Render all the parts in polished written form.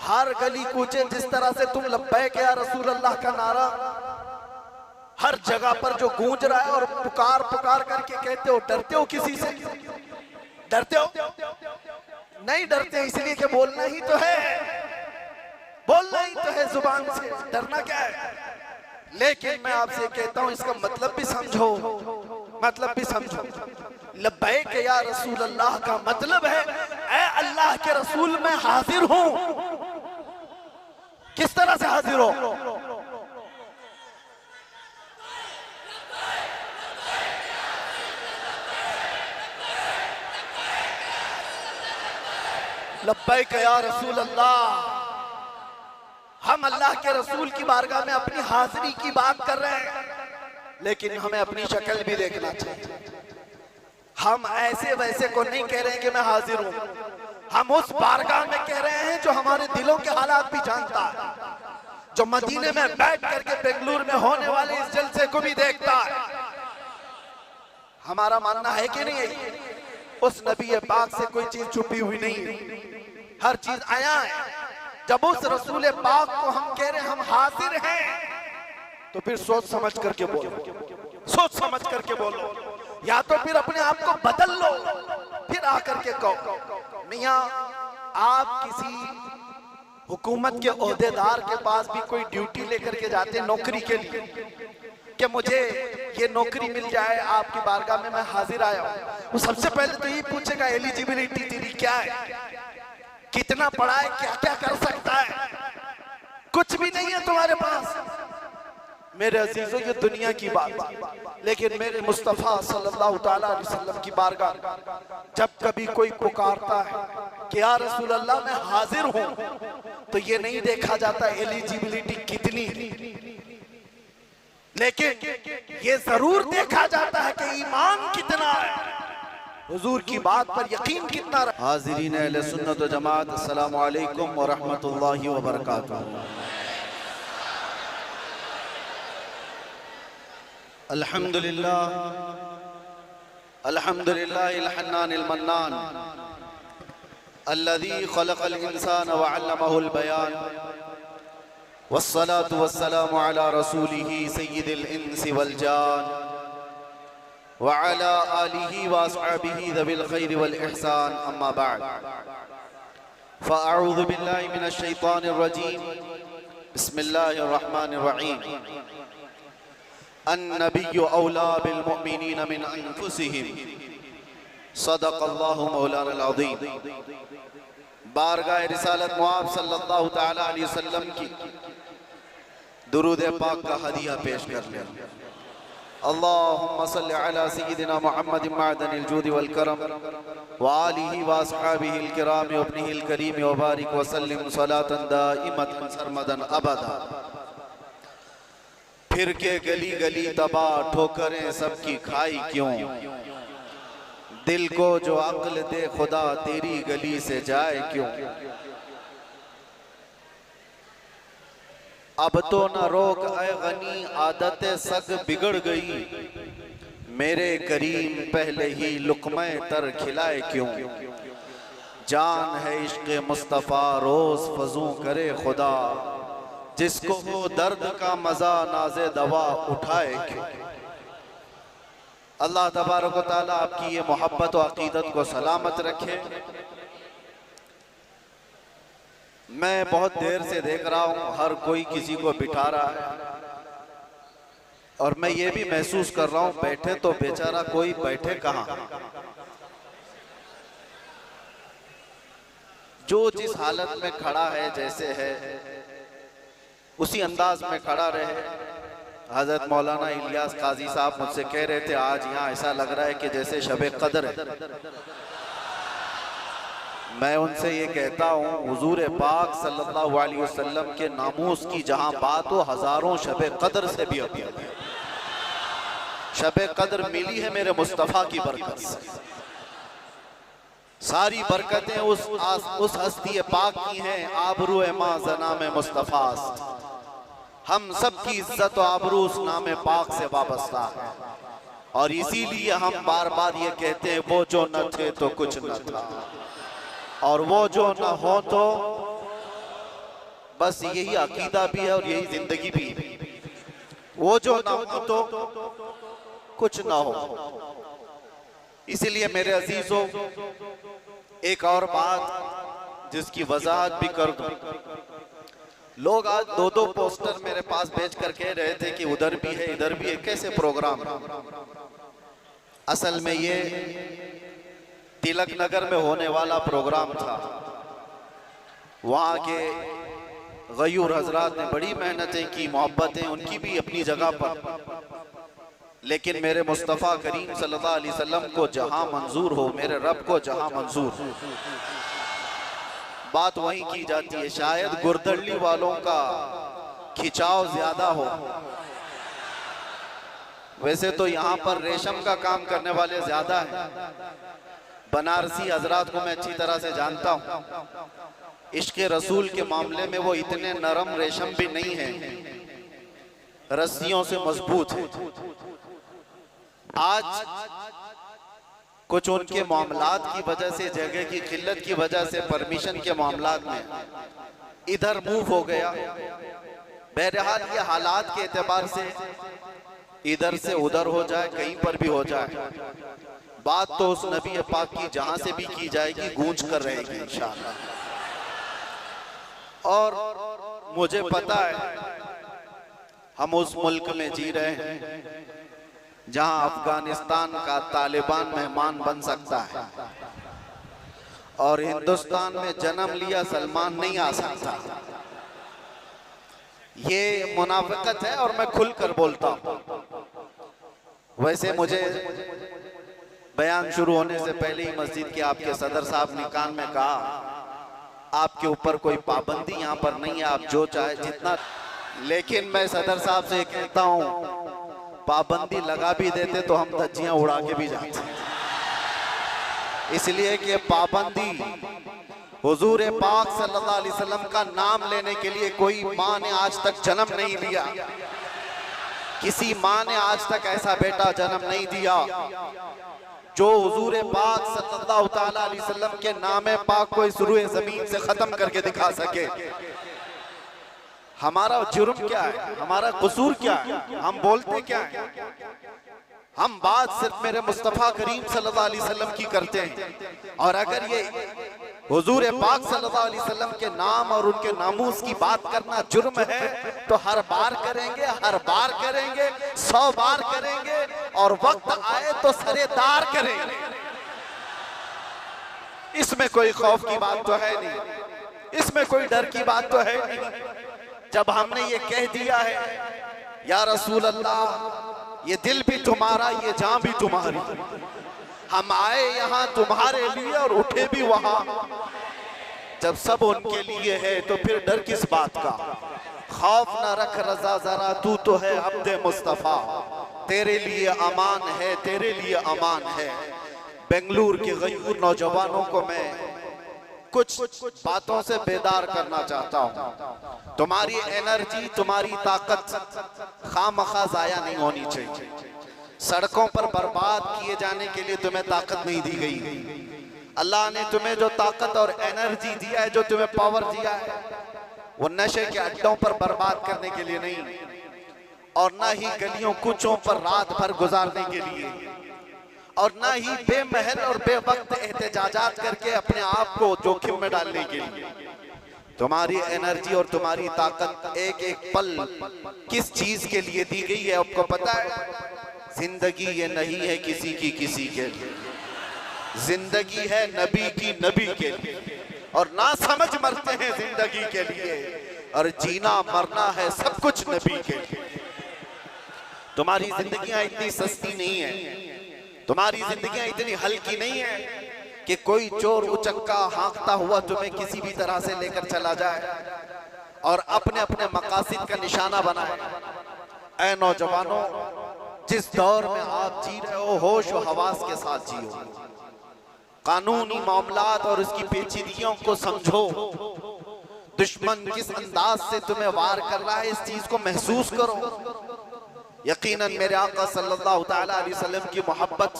हर गली कूचे जिस तरह से तुम लब्बैक या रसूल अल्लाह का नारा हर जगह पर जो गूंज रहा है और पुकार पुकार करके कहते हो, डरते हो किसी से? डरते हो? नहीं डरते, इसलिए कि बोलना ही तो है, बोलना ही तो है जुबान से, डरना क्या है? लेकिन मैं आपसे कहता हूं इसका मतलब भी समझो, मतलब भी समझो। लब्बैक या रसूल अल्लाह का मतलब है ऐ अल्लाह के रसूल मैं हाजिर हूं। किस तरह से हाजिर हो? लब्बैक या रसूल अल्लाह। हम अल्लाह के रसूल की बारगाह में अपनी हाजिरी की बात कर रहे हैं, लेकिन हमें अपनी शक्ल भी देखना चाहिए। हम ऐसे वैसे को नहीं कह रहे हैं कि मैं हाजिर हूं, हम उस बारगाह में कह रहे हैं जो हमारे दिलों के हालात भी जानता है, जो मदीने में बैठ करके बेंगलुरु में होने वाले इस जलसे को भी देखता है। हमारा मानना है कि नहीं है उस नबी पाक से कोई चीज छुपी हुई नहीं, हर चीज आया है। जब उस रसूल पाक को हम कह रहे हैं हम हाजिर हैं, तो फिर सोच समझ करके बोलो, सोच समझ करके बोलो, या तो फिर अपने आप को बदल लो, फिर आकर के कहो। मियां आप किसी हुकूमत के ओहदेदार के पास भी कोई ड्यूटी लेकर के जाते नौकरी के लिए कि मुझे ये नौकरी मिल जाए, आपकी बारगाह में मैं हाजिर आया हूं, वो सबसे पहले तो ये पूछेगा एलिजिबिलिटी तेरी क्या है, कितना पढ़ा है, क्या क्या कर सकता है? कुछ भी नहीं है तुम्हारे पास। मेरे अजीजों ये दुनिया की बात, लेकिन मेरे मुस्तफा सल्लल्लाहु ताला अलैहि वसल्लम की बारगाह जब कभी कोई पुकारता है कि या रसूल अल्लाह मैं हाजिर हूं, तो ये नहीं देखा जाता एलिजिबिलिटी कितनी, लेकिन ये जरूर देखा जाता है कि ईमान कितना है, हुजूर की बात पर यकीन कितना है। हाज़िरीन अहले सुन्नत व जमात, अस्सलामु अलैकुम व रहमतुल्लाहि व बरकातुहू। अल्हम्दुलिल्लाह अल्हम्दुलिल्लाहिल हन्नानिल मन्नान अल्लज़ी खलक़ल इंसान व अल्लमहुल बयान वस्सलातु वस्सलामु अला रसूलिही सय्यिदिल इंसी वल जान व अला आलिही व अस्हाबिही ज़विल खैरि वल इहसान, अम्मा बअद। फ़अऊज़ु बिल्लाहि मिनश शैतानिर रजीम, बिस्मिल्लाहिर रहमानिर रहीम। अन्नबिय्यु औला बिल मुअमिनीन मिन अनफुसिहिम, सदक़ल्लाहु मौलानाल अज़ीम। बारगाह रिसालत मुआब सल्लल्लाहु ताला अलैहि वसल्लम की दुरूद पाक का हदिया पेश कर ले। अल्लाहुम्मा सल्लि अला सय्यिदिना मुहम्मदिन मअदनिल जूदि वल करम व आलिहि व अस्हाबिहिल किराम व इब्निहिल करीम व बारिक व सल्लिम सलातन दाइमतन सरमदन अबदा। फिर के गली गली तबाह ठोकरें सबकी खाई क्यों, दिल को जो अक्ल दे खुदा तेरी गली से जाए क्यों। अब तो न रोक ऐ गनी आदत सग बिगड़ गई, मेरे करीम पहले ही लुक़मे तर खिलाए क्यों। जान है इश्क़ मुस्तफ़ा रोज़ फजू करे खुदा, जिसको हो दर्द का मजा नाज़े दवा उठाए क्यों। अल्लाह तबारक व तआला आपकी ये मोहब्बत व अकीदत को सलामत रखे। मैं बहुत देर से देख रहा हूँ हर कोई किसी को बिठा रहा है, और मैं ये भी महसूस कर रहा हूँ बैठे तो बेचारा कोई बैठे कहाँ। जो जिस हालत में खड़ा है, जैसे है उसी अंदाज में खड़ा रहे। हजरत मौलाना इलियास काजी साहब मुझसे कह रहे थे आज यहाँ ऐसा लग रहा है कि जैसे शबे कदर है। मैं उनसे ये कहता हूँ हुजूर पाक सल्लल्लाहु अलैहि वसल्लम के नामूस की जहाँ बात हो, हजारों शबे कदर से भी अभी शबे कदर मिली है मेरे मुस्तफ़ा की बरकत से। सारी बरकतें उस हस्ती पाक की हैं, आबरू मां जनाम मुस्तफ़ा। हम सब की इज्जत और आबरू उस नाम पाक से वाबस्ता है, और इसीलिए हम बार बार ये कहते हैं वो जो न थे तो कुछ न था, और वो जो न हो तो बस यही अकीदा भी है और यही जिंदगी भी है। वो जो ना हो तो कुछ ना हो। इसीलिए मेरे अजीजों, एक और बात जिसकी वजाहत भी कर दूं। लोग आज दो दो पोस्टर मेरे पास भेज कर कह रहे थे कि उधर भी है इधर भी है, कैसे प्रोग्राम? असल में ये तिलक नगर में होने वाला प्रोग्राम था। वहाँ के गयूर हजरात ने बड़ी मेहनतें की, मोहब्बतें उनकी भी अपनी जगह पर, लेकिन मेरे मुस्तफ़ा करीम सल्लल्लाहु अलैहि वसल्लम को जहां मंजूर हो, मेरे रब को जहां मंजूर हो, बात वहीं की जाती है। शायद गुरदल्ली वालों का खिंचाव ज्यादा हो। वैसे तो यहाँ पर रेशम का काम करने वाले ज्यादा हैं। बनारसी हजरात को मैं अच्छी तरह से जानता हूँ। इश्क़ रसूल के मामले में वो इतने नरम रेशम भी नहीं है, रस्सियों से मजबूत है। आज कुछ उनके मामलात की वजह से, जगह की किल्लत की वजह से, परमिशन के मामलात में इधर मूव हो गया। बहरहाल ये हालात के एतबार से इधर से उधर हो जाए, कहीं पर भी हो जाए, बात तो उस नबी पाक की जहां से भी की जाएगी गूंज कर रहेगी इंशाअल्लाह। और मुझे पता है हम उस मुल्क में जी रहे हैं जहां अफगानिस्तान का तालिबान मेहमान बन सकता है और हिंदुस्तान में जन्म लिया सलमान नहीं आ सकता। ये मुनाफिकत है और मैं खुलकर बोलता हूं। वैसे मुझे बयान शुरू होने से पहले ही मस्जिद के आपके सदर साहब ने कान में कहा, आपके ऊपर कोई पाबंदी यहाँ पर नहीं है, आप जो चाहे जितना। लेकिन मैं सदर साहब से कहता हूँ, पाबंदी लगा भी देते तो हम धज्जियां उड़ा के भी जाते, इसलिए कि पाबंदी हुजूर पाक सल्लल्लाहु अलैहि वसल्लम का नाम लेने के लिए कोई माँ ने आज तक जन्म नहीं लिया, किसी माँ ने आज तक ऐसा बेटा जन्म नहीं दिया जो हुजूर पाक सल्लल्लाहु ताला अलैहि वसल्लम के नाम पाक को इस रूए जमीन से खत्म करके दिखा सके। हमारा जुर्म क्या है, हमारा कसूर क्या है, हम बोलते क्या है? हम बात सिर्फ मेरे मुस्तफ़ा करीम सल्लल्लाहु अलैहि वसल्लम की करते हैं। और अगर ये हुजूर पाक सल्लल्लाहु अलैहि वसल्लम के नाम और उनके नामूस की बात करना जुर्म है तो हर बार करेंगे, हर बार करेंगे, 100 बार करेंगे और वक्त आए तो सरेदार करेंगे। इसमें कोई खौफ की बात तो है नहीं, इसमें कोई डर की बात तो है नहीं। जब हमने ये कह दिया है या रसूल अल्लाह, ये दिल भी तुम्हारा, ये जान भी तुम्हारी, हम आए यहाँ तुम्हारे लिए और उठे भी वहां, जब सब उनके लिए है तो फिर डर किस बात का? खौफ न रख रजा जरा, तू तो है अब्दे मुस्तफा, तेरे लिए अमान है, तेरे लिए अमान है। बेंगलुरु के गयूर नौजवानों को मैं कुछ बातों से बेदार करना चाहता हूँ। तुम्हारी एनर्जी, तुम्हारी ताकत खामखा जाया नहीं होनी चाहिए। सड़कों पर बर्बाद किए जाने के लिए तुम्हें ताकत नहीं दी गई। अल्लाह ने तुम्हें जो ताकत और एनर्जी दिया है, जो तुम्हें पावर दिया है, वो नशे के अड्डों पर बर्बाद करने के लिए नहीं, और ना ही गलियों कूचों पर रात भर गुजारने के लिए, और ना ही बेमहल और बेवक्त एहतजाजात करके अपने आप को जोखिम में डालने के लिए। तुम्हारी एनर्जी और तुम्हारी ताकत एक एक पल किस चीज के लिए दी गई है आपको पता है? जिंदगी ये नहीं है किसी की किसी के लिए, जिंदगी है नबी की नबी के लिए, और ना समझ मरते हैं जिंदगी के लिए, और जीना मरना है सब कुछ नबी के लिए। तुम्हारी जिंदगियां इतनी सस्ती नहीं है, तुम्हारी जिंदगियां इतनी हल्की नहीं है कि कोई चोर उचक्का हाँकता हुआ तुम्हें किसी भी तरह से लेकर चला जाए और अपने अपने मकासद का निशाना बनाए। ऐ नौजवानों, जिस दौर में आप जी रहे हो, होश और हवास के साथ जियो, कानूनी मामलात और उसकी पेचीदगियों को समझो। दुश्मन किस अंदाज से तुम्हें वार कर रहा है, इस चीज को महसूस करो। यकीनन मेरे आका सल्लल्लाहु ताला अलैहि वसल्लम की मोहब्बत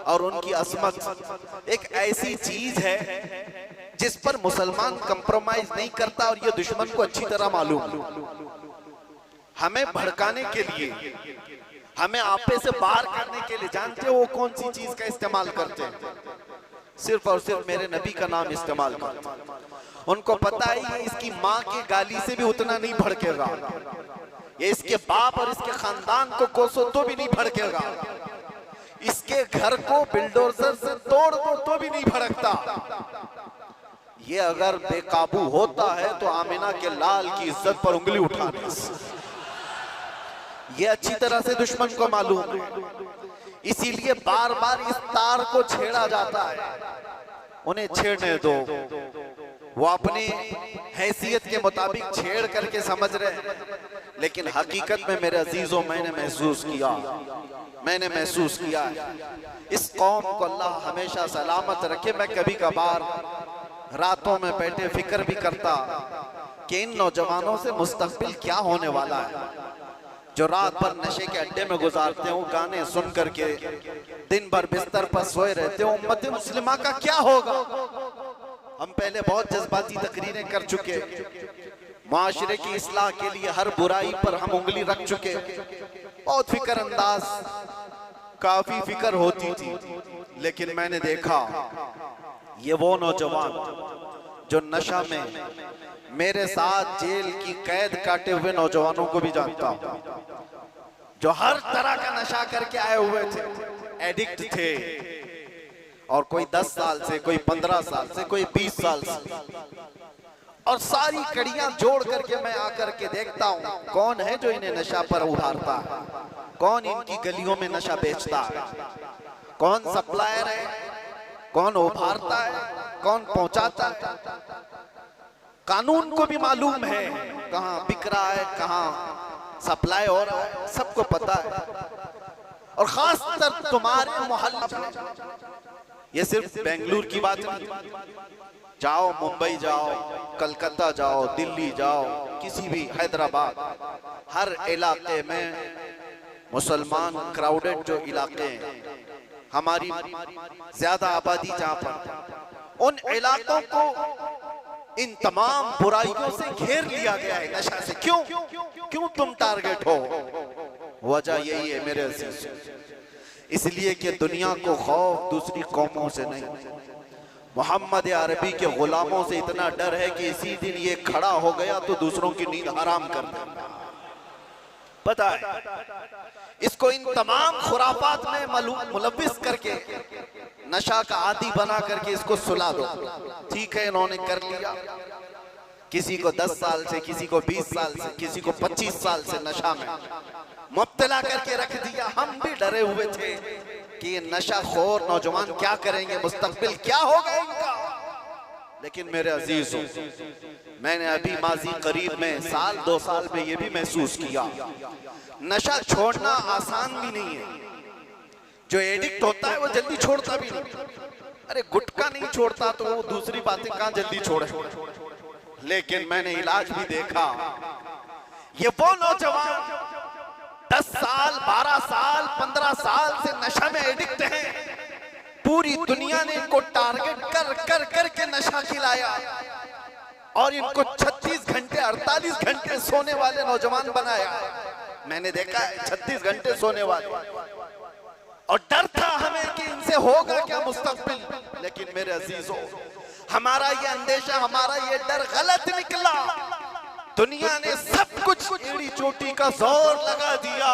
और उनकी असमत एक ऐसी चीज है जिस पर मुसलमान कंप्रोमाइज नहीं करता और ये दुश्मन को अच्छी तरह मालूम। हमें भड़काने के लिए, हमें आपे से बाहर करने के लिए, जानते हो वो कौन सी चीज का इस्तेमाल करते हैं? सिर्फ और सिर्फ मेरे नबी का नाम इस्तेमाल करते हैं। उनको पता है ये इसकी माँ की गाली से भी उतना नहीं भड़केगा, ये इसके बाप और इसके खानदान को कोसो तो भी नहीं भड़केगा, इसके घर को बिल्डोजर से तोड़ दो तो भी नहीं भड़कता। ये अगर बेकाबू होता है तो आमिना के लाल की इज्जत पर उंगली उठाने से। ये अच्छी तरह से दुश्मन को मालूम है, इसीलिए बार बार इस तार को छेड़ा जाता है। उन्हें छेड़ने दो, वो अपनी हैसियत के मुताबिक छेड़ करके समझ रहे हैं, लेकिन हकीकत में मेरे अजीजों मैंने महसूस किया इस कौम को अल्लाह हमेशा सलामत रखे। मैं कभी कभार रातों में बैठे फिक्र भी करता कि इन नौजवानों से मुस्तकबिल क्या होने वाला है, जो रात भर नशे के अड्डे में गुजारते हो, गाने सुन करके दिन भर बिस्तर पर सोए रहते हो। उम्मत मुस्लिमा का क्या होगा? हम पहले बहुत जज्बाती तकरीरें कर चुके, माशरे की इस्लाह के लिए हर बुराई पर हम उंगली रख चुके, बहुत फिक्र अंदाज, काफी फिक्र होती थी। लेकिन मैंने देखा ये वो नौजवान जो नशा में, मेरे साथ जेल की कैद काटे हुए नौजवानों को भी जानता हूं, जो हर तरह का नशा करके आए हुए थे, एडिक्ट थे, और कोई 10 साल से, कोई 15 साल से, कोई 20 साल से, और सारी कड़ियां जोड़ करके मैं आकर के देखता हूं कौन है जो इन्हें नशा पर उभारता है, कौन इनकी गलियों में नशा बेचता है, कौन सप्लायर है, कौन उभारता है, कौन पहुंचाता है। कानून को भी मालूम है कहां बिक रहा है, कहां सप्लाई हो रहा है, सबको पता है। और खासकर तुम्हारे मोहल्ले में, ये सिर्फ बेंगलुरु की बात नहीं, जाओ मुंबई जाओ, कलकत्ता जाओ, दिल्ली जाओ, किसी भी, हैदराबाद, हर इलाके में मुसलमान क्राउडेड जो इलाके हैं, हमारी ज्यादा आबादी जहां पर, उन इलाकों को इन तमाम बुराइयों से घेर लिया गया है, नशा से। क्यों तुम टारगेट हो? वजह यही है मेरे अजीज, इसलिए कि दुनिया को खौफ दूसरी कौमों से नहीं, मोहम्मद अरबी के गुलामों से इतना डर है कि इसी दिन ये खड़ा हो गया तो दूसरों की नींद हराम कर देगा। पता है इसको इन तमाम खुराफात में मुलव्विस करके, नशा का आदी बना करके इसको सुला दो। ठीक है, इन्होंने कर लिया, किसी को 10 साल से, किसी को 20 साल से, किसी को 25 साल से नशा में मुब्तला करके रख दिया। हम भी डरे हुए थे कि ये नशा खोर नौजवान क्या करेंगे, मुस्तकबिल क्या होगा इनका। लेकिन मेरे अजीजों, मैंने अभी माजी करीब में, साल 2 साल में ये भी महसूस किया, नशा छोड़ना आसान भी नहीं है। जो एडिक्ट होता है वो जल्दी छोड़ता भी नहीं। अरे गुटखा नहीं छोड़ता तो वो दूसरी बातें कहां जल्दी छोड़े। लेकिन मैंने इलाज भी देखा, ये वो नौजवान 10 साल, 12 साल, 15 साल से नशा में एडिक्ट हैं। पूरी दुनिया ने इनको टारगेट कर कर करके नशा खिलाया और इनको 36 घंटे 48 घंटे सोने वाले नौजवान बनाया। मैंने देखा है 36 घंटे सोने वाले, और डर था हमें कि इनसे होगा क्या मुस्तकबिल। लेकिन मेरे अजीजों, हमारा ये अंदेशा, हमारा ये डर गलत निकला। दुनिया ने सब कुछ एड़ी चोटी का जोर लगा दिया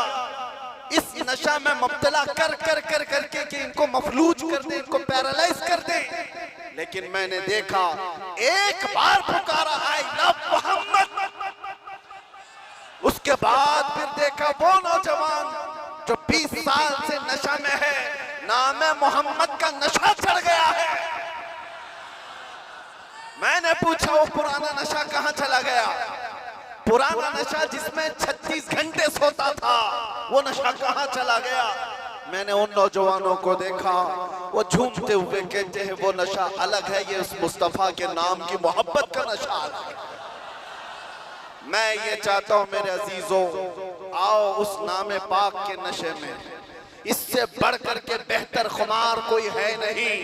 इस नशा में मुब्तला कर कर कर करके कि इनको मफलूज कर दे, इनको पैरालाइज कर दे। लेकिन मैंने देखा, एक बार पुकारा आई लव मोहम्मद, उसके बाद फिर देखा वो नौजवान जो 20 साल से नशा में है, नाम मोहम्मद का नशा चढ़ गया है। मैंने पूछा वो पुराना नशा कहां चला गया? पुराना नशा जिसमें 36 घंटे सोता था, वो नशा कहां चला गया? मैंने उन नौजवानों को देखा, वो झूमते हुए कहते हैं वो नशा अलग है, ये उस मुस्तफा के नाम की मोहब्बत का नशा अलग है। मैं ये चाहता हूं मेरे अजीजों, आओ उस नाम पाक के नशे में, इससे बढ़कर के बेहतर खुमार कोई है नहीं।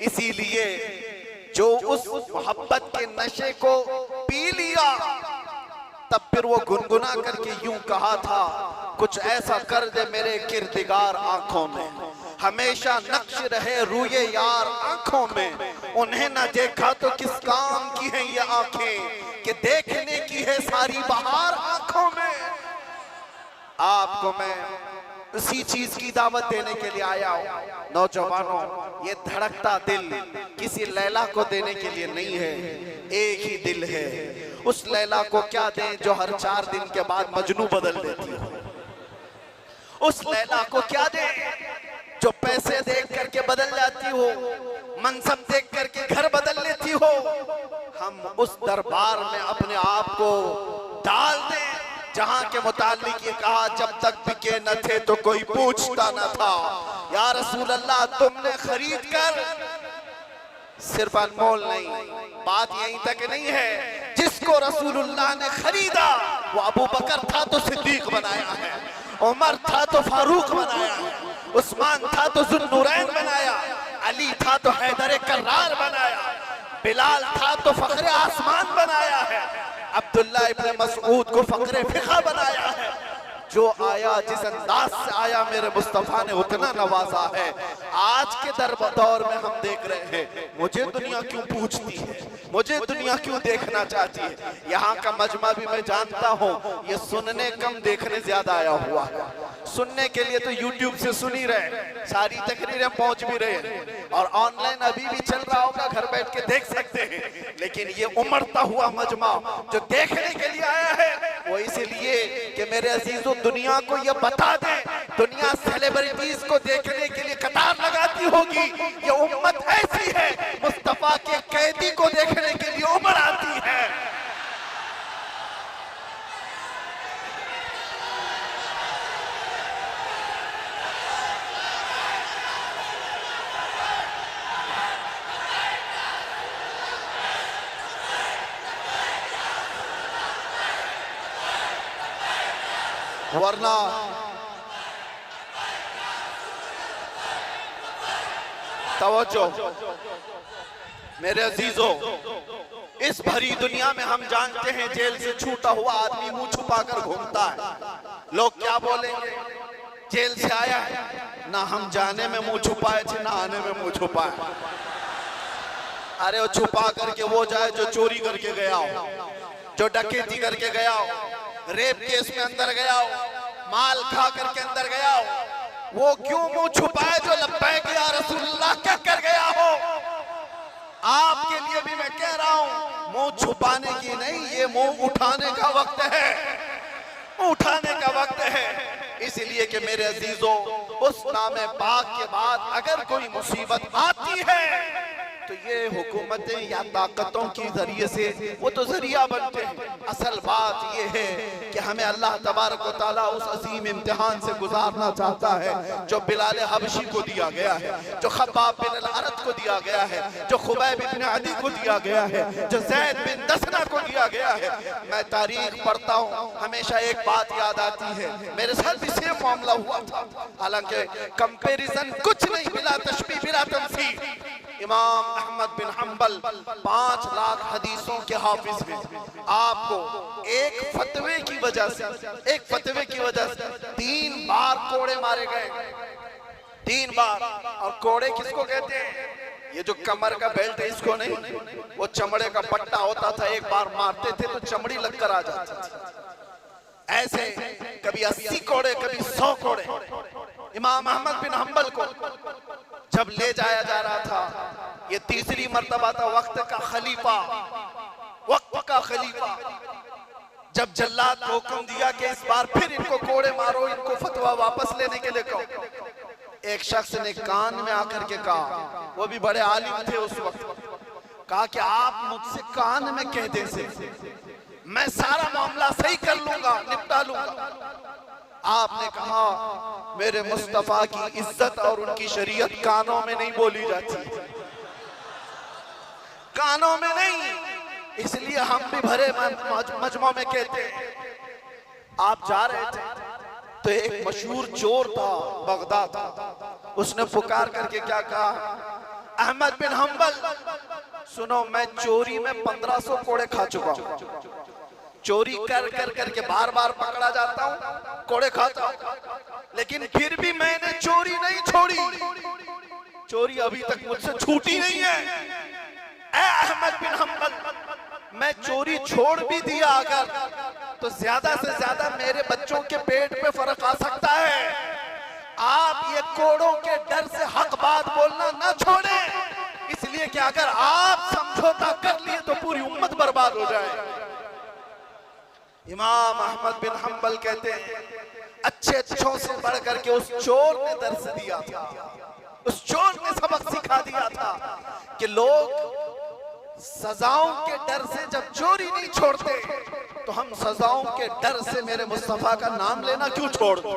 इसीलिए जो उस मोहब्बत के नशे को पी लिया, तब फिर वो गुनगुना करके यूं कहा था, कुछ ऐसा कर दे मेरे किरदिगार आंखों में, हमेशा नक्श रहे रूये यार आंखों में। उन्हें न देखा तो किस काम की है ये आंखें, कि देखने की है सारी बहार आंखों में। आपको मैं उसी चीज की दावत देने के लिए आया हूं। नौजवानों, ये धड़कता दिल किसी लैला को देने के लिए नहीं है, एक ही दिल है। उस लैला को क्या दें जो हर 4 दिन के बाद मजनू बदल देती हो? उस लैला को क्या दें जो पैसे देख करके बदल जाती हो, मनसब देख करके घर बदल लेती हो? हम उस दरबार में अपने आप को डाल दें जहां के मुतालिक ये कहा, जब तक बिके न थे तो कोई पूछता न था। या रसूल अल्लाह, तुमने खरीद कर सिर्फ अनमोल नहीं, बात यहीं तक नहीं है, जिसको रसूलुल्लाह ने खरीदा वो अबू बकर था तो सिद्दीक बनाया है, उमर था तो फारूक बनाया है, उस्मान था तो जुन्नूरैन बनाया, अली था तो हैदर कर्रार बनाया, बिलाल था तो फखरे आसमान बनाया है, अब्दुल्ला इब्न मसऊद को फखरे फिखा बनाया है। जो आया जिस अंदाज से आया मेरे मुस्तफा ने उतना नवाजा है। आज के दौर में हम देख रहे हैं, मुझे दुनिया क्यों पूछती है, मुझे दुनिया क्यों देखना चाहती है। यहाँ का मजमा भी मैं जानता हूँ, ये सुनने कम देखने ज्यादा आया हुआ है। सुनने के लिए तो यूट्यूब से सुन ही रहे, सारी तकरीरें पहुंच भी रहे, और ऑनलाइन अभी भी चल रहा होगा, घर बैठ के देख सकते हैं। लेकिन ये उमड़ता हुआ मजमा जो देखने के लिए आया है, वो इसलिए कि मेरे अजीजों, दुनिया को ये बता दें, दुनिया सेलिब्रिटीज को देखने के लिए कतार लगाती होगी, ये उम्मत ऐसी है मुस्तफा के कैदी को देखने के लिए उमड़ आती है। वरना तवज्जो मेरे अजीजों, इस भरी दुनिया में हम जानते हैं जेल से छूटा हुआ आदमी मुंह छुपाकर घूमता है। लोग क्या बोलेंगे, जेल से आया है, ना हम जाने में मुंह छुपाए थे ना आने में मुंह छुपाए। अरे वो छुपा करके वो जाए जो चोरी करके गया हो, जो डकैती करके गया हो, रेप केस में अंदर गया हो, माल खा करके अंदर गया हो, वो क्यों मुंह छुपाए जो लब्बैक या रसूलुल्लाह कह कर गया हो। आपके लिए भी मैं कह रहा हूं, मुंह छुपाने की नहीं, ये मुंह उठाने का वक्त है, उठाने का वक्त है। इसलिए कि मेरे अजीजों, उस नामे पाक के बाद अगर कोई मुसीबत आती है तो ये हुकूमतें या ताकतों के जरिए से वो तो जरिया बनते हैं। असल बात ये है कि हमें अल्लाह तबारक व तआला उस अजीम इम्तिहान से गुजारना चाहता है जो बिलाल हबशी को दिया गया है, जो खब्बाब बिन अल-अरत को दिया गया है, जो खुबैब बिन अदी को दिया गया है, जो ज़ैद बिन दसना को दिया गया है। मैं तारीख पढ़ता हूँ, हमेशा एक बात याद आती है, मेरे साथ भी सेम मामला हुआ था। हालांकि कंपेरिजन कुछ नहीं, बिला तशबीह बिला तमसील। इमाम अहमद बिन हम्बल 5 लाख हदीसों के हाफिज हैं। आपको एक फतवे की वजह से 3 बार कोड़े मारे गए, 3 बार। और कोड़े किसको कहते हैं? ये जो कमर का बेल्ट है इसको नहीं, वो चमड़े का पट्टा होता था, एक बार मारते थे तो चमड़ी लगकर आ जाती थी। ऐसे कभी 80 कोड़े, कभी 100 कोड़े। इमाम अहमद बिन हम्बल को जब ले जाया जा रहा था, ये तीसरी मर्तबा था, वक्त का खलीफा जब जल्लाद को हुक्म दिया कि इस बार फिर इनको कोड़े मारो, इनको फतवा वापस लेने के लिए कहो। एक शख्स ने कान में आकर के कहा, वो भी बड़े आलिम थे उस वक्त, कहा कि आप मुझसे कान में कहते से मैं सारा मामला सही कर लूंगा, निपटा लूंगा। आपने कहा, मेरे मुस्तफा की इज्जत और उनकी शरीयत कानों में नहीं बोली जाती, कानों में नहीं। इसलिए हम भी भरे मजमा में कहते हैं। आप जा रहे थे तो एक मशहूर चोर था, बगदाद था, उसने पुकार करके क्या कहा, अहमद बिन हंबल, सुनो मैं चोरी में 1500 कोड़े खा चुका हूं। चोरी कर कर करके बार बार पकड़ा जाता हूं, कोड़े खाता हूं, लेकिन फिर भी मैंने चोरी नहीं छोड़ी। चोरी अभी तक मुझसे छूटी नहीं है। ऐ अहमद बिन हंबल, मैं चोरी छोड़ भी दिया अगर, तो ज्यादा से ज्यादा मेरे बच्चों के पेट पे फर्क आ सकता है। आप ये कोड़ों के डर से हक बात बोलना ना छोड़ें, इसलिए कि अगर आप समझौता कर लिए तो पूरी उम्मत बर्बाद हो जाए। इमाम अहमद बिन हंबल कहते हैं, अच्छे अच्छों से बढ़ करके उस चोर ने दर्स दिया था, उस चोर ने सबक सिखा दिया था कि लोग सजाओं के डर से जब चोरी नहीं छोड़ते, तो हम सजाओं के डर से मेरे मुस्तफा का नाम लेना क्यों छोड़ दो,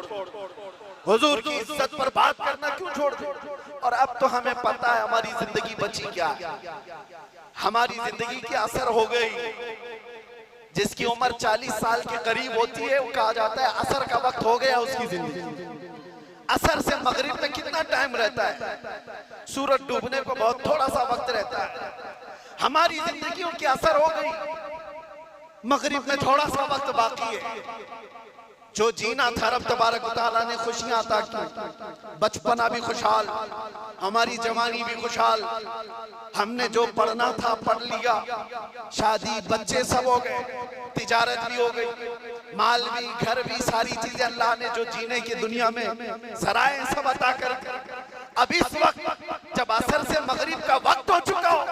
हुजूर की इज्जत पर बात करना क्यों छोड़ दो। और अब तो हमें पता है हमारी जिंदगी बची क्या है, हमारी जिंदगी की असर हो गई। जिसकी उम्र 40 साल के करीब होती है, वो कहा जाता है असर का वक्त हो गया उसकी जिंदगी। असर से मगरिब में कितना टाइम रहता है, सूरज डूबने को बहुत थोड़ा सा वक्त रहता है। हमारी जिंदगियों की असर हो गई, मगरिब में थोड़ा सा वक्त बाकी है। जो जीना था रब तबारक व तआला ने खुशियां अता की, बचपना भी खुशहाल, हमारी जवानी भी खुशहाल, हमने जो पढ़ना था पढ़ लिया, शादी बच्चे सब हो गए, तिजारत भी हो गई, माल भी, घर भी, सारी चीजें अल्लाह ने जो जीने की दुनिया में सराय सब अता कर। अब इस वक्त जब असर से मगरिब का वक्त हो चुका हो,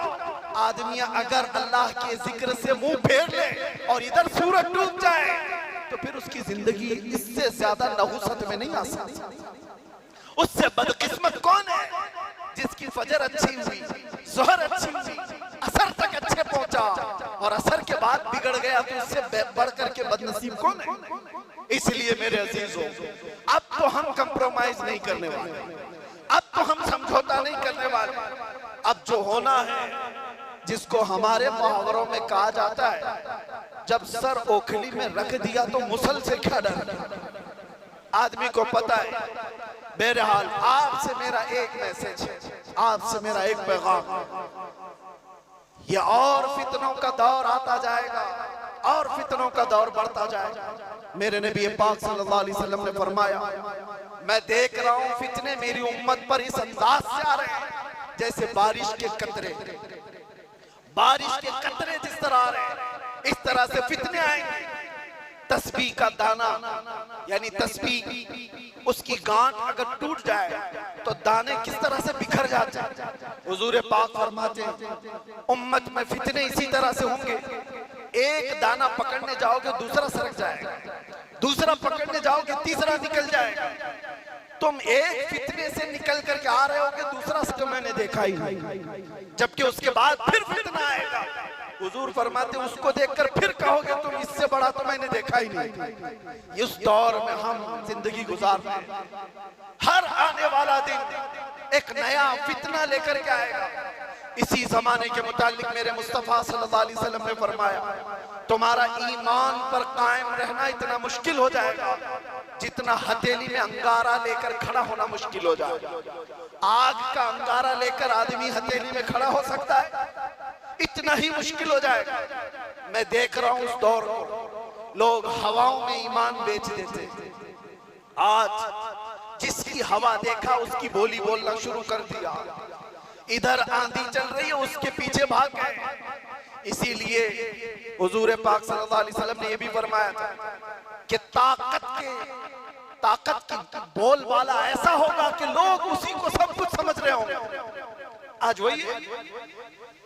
आदमी अगर अल्लाह के जिक्र से मुंह फेर ले और इधर सूरज डूब जाए, तो फिर उसकी जिंदगी इससे ज्यादा नहुसत में नहीं आ सकती। उससे बदकिस्मत कौन है जिसकी फजर अच्छी हुई, जोहर अच्छी हुई, असर तक अच्छे पहुंचा, और असर के बाद बिगड़ गया, तो उससे बढ़ करके बदनसीब कौन है। इसलिए मेरे अजीजों, अब तो हम कंप्रोमाइज नहीं करने वाले, अब तो हम समझौता नहीं करने वाले। अब जो होना है, जिसको हमारे मुहावरों में कहा जाता है, जब सर ओखली में रख दिया तो मुसल से क्या डर, आदमी को पता है। बहरहाल आपसे मेरा एक मैसेज है, आपसे मेरा एक पैगाम, ये और फितनों का दौर आता जाएगा, और फितनों का दौर बढ़ता जाएगा। मेरे नबी पाक सल्लल्लाहु अलैहि वसल्लम ने फरमाया, मैं देख रहा हूँ फितने मेरी उम्मत पर इस अंदाज से आ रहे हैं जैसे बारिश के कतरे, बारिश के कतरे जिस तरह आ रहे हैं, इस तरह से फितने आएंगे। तस्बीह का दाना, यानी तस्बीह उसकी गांठ अगर टूट जाए तो दाने किस तरह से बिखर जाते हैं। हुजूर पाक फरमाते हैं, उम्मत में फितने इसी तरह से होंगे, एक दाना पकड़ने जाओगे दूसरा सरक जाएगा, दूसरा पकड़ने जाओगे तीसरा निकल जाएगा। तुम एक फितने से निकल करके आ रहे होगे, दूसरा से तो मैंने देखा ही नहीं, जबकि उसके बाद फिर फितना आएगा। हुजूर फरमाते उसको देखकर फिर कहोगे तुम इससे बड़ा तो मैंने देखा ही नहीं। इस दौर में हम जिंदगी गुजार रहे हैं, हर आने वाला दिन एक नया फितना लेकर के आएगा। इसी जमाने के मुतालिक मेरे मुस्तफा सल्लल्लाहु अलैहि वसल्लम ने फरमाया, तुम्हारा ईमान पर कायम रहना इतना मुश्किल हो जाएगा जितना हथेली में अंगारा लेकर खड़ा होना मुश्किल हो जाएगा। आग का अंगारा लेकर आदमी हथेली में खड़ा हो सकता है, इतना ही मुश्किल हो जाएगा। मैं देख रहा हूं उस दौर को, लोग हवाओं में ईमान बेच देते हैं। आज जिसकी हवा देखा उसकी बोली बोलना शुरू कर दिया, इधर आंधी चल रही है उसके पीछे भाग गए। इसीलिए हुजूर पाक सल्लल्लाहु अलैहि वसल्लम ने यह भी फरमाया था कि ताकत की बोलबाला ऐसा होगा कि लोग उसी को सब कुछ समझ रहे होंगे। आज वही है,